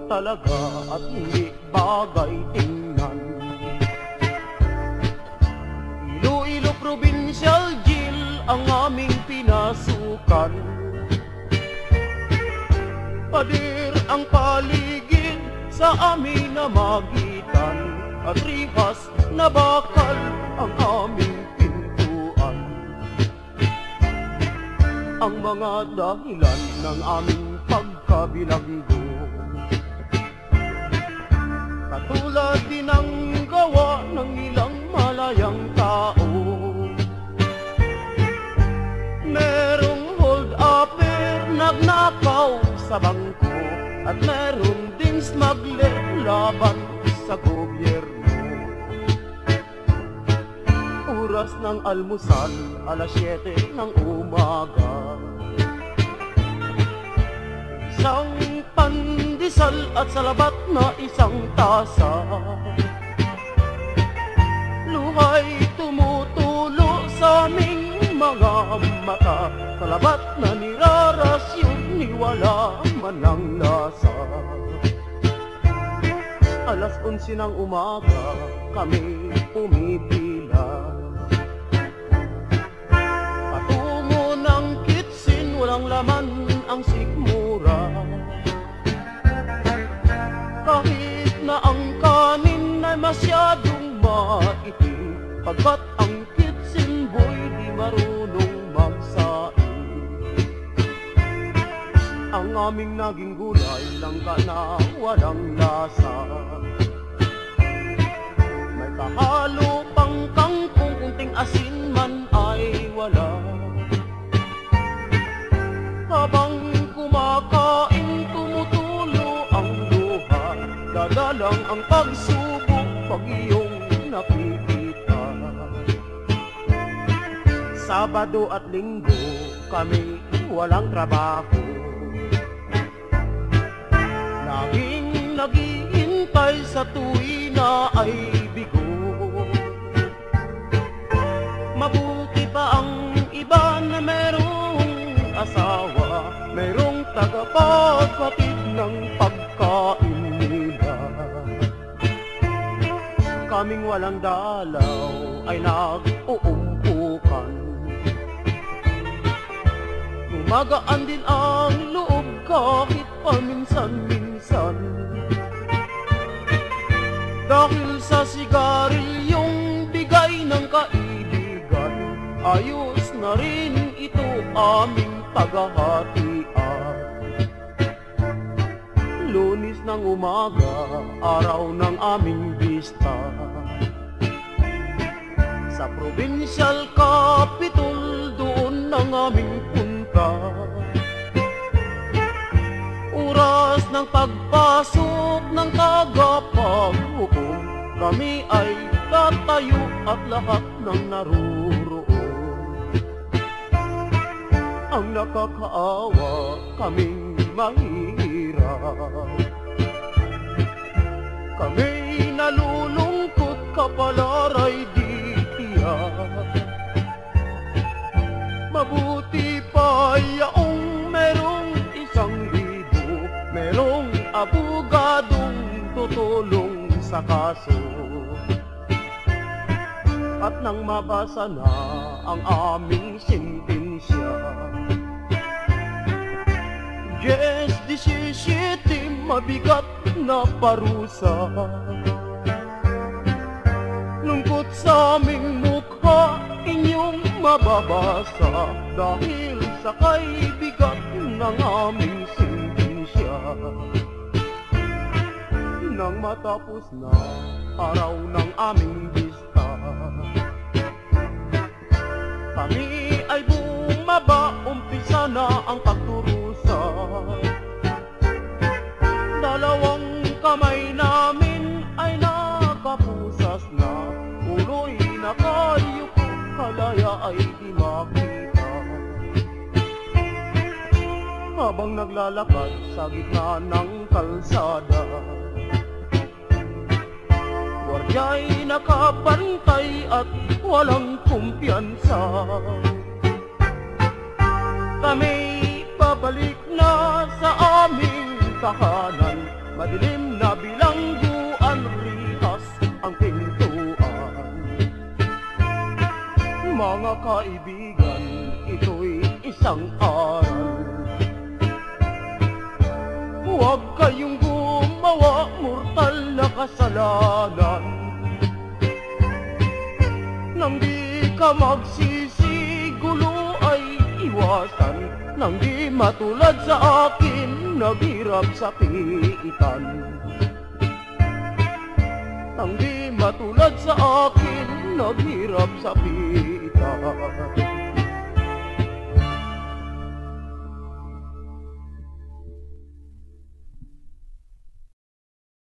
talaga at hindi bagay tingnan. Iloilo Provincial Jail ang aming pinasukan. Pader ang paligid sa amin na magitan, at rihas na bakal ang aming pintuan. Ang mga dahilan ng aming pagkabilanggo, katulad din ang gawa ng ilang malayang tao. Merong hold-upper nagnakaw sa bangko, at meron ding smuggler laban sa gobyerno. Oras ng almusal, alas 7 ng umaga. Isang pandesal at salabat na isang tasa. Luhay tumutulo sa aming mga mata. Salabat na nirarasyon ni wala man ang lasa. Alas 11 ng umaga, kami pumipila. Patungo ng kitchen, walang laman ang sikmura. Kahit na ang kanin ay masyadong maitim, pagkat ang kitchen boy di marunong magsaing. Ang aming naging gulay langka na walang lasa. May kahalo pang kangkong, kunting asin man ay wala. Habang kumakain, tumutulo ang luha. Dadalang ang pagsubok pag iyong nakikita. Sabado at Linggo kami walang trabaho. Laging naghihintay sa tuwina ay bigo. Mabuti pa ang iba na merong asawa, merong tagapaghatid ng pagkain nila. Kaming walang dalaw ay nag-uumpukan. Gumagaan din ang loob kahit paminsan-minsan, dahil sa sigarilyong bigay ng kaibigan. Ayos na rin ito aming paghahatian. Lunes ng umaga, araw ng aming bista. Sa provincial capital, doon ang aming punta. Oras ng pagpasok ng tagapaghukom, kami ay tatayo at lahat ng naroroon. Ang nakakaawa, kaming mahirap. Kami nalulungkot, kapalaray di tiyak. Mabuti pa yaong merong 1,000, merong abogadong tutulong sa kaso. At nang mabasa na ang aming sentensya, yes, decision, mabigat na parusa. Lungkot sa aming mukha, inyong mababasa, dahil sa kaibigat ng aming sentensya. Nang matapos na araw ng aming bista, kami ay bumaba, umpisa na ang pagturusa. Dalawang kamay namin ay nakapusas na, ulo'y nakayuko, kalaya ay di makita. Habang naglalakad sa gitna ng kalsada, wardya'y nakabantay at walang kumpiyansa. Kami pabalik na sa aming tahanan, Madilim na bilangguan, rihas ang pintuan. Mga kaibigan, ito'y isang aral. Huwag kayong gumawa mortal na kasalanan. Nang di ka magsisigulo ay iwasan. Nang di matulad sa akin, naghirap sa piitan. Nang di matulad sa akin, naghirap sa piitan.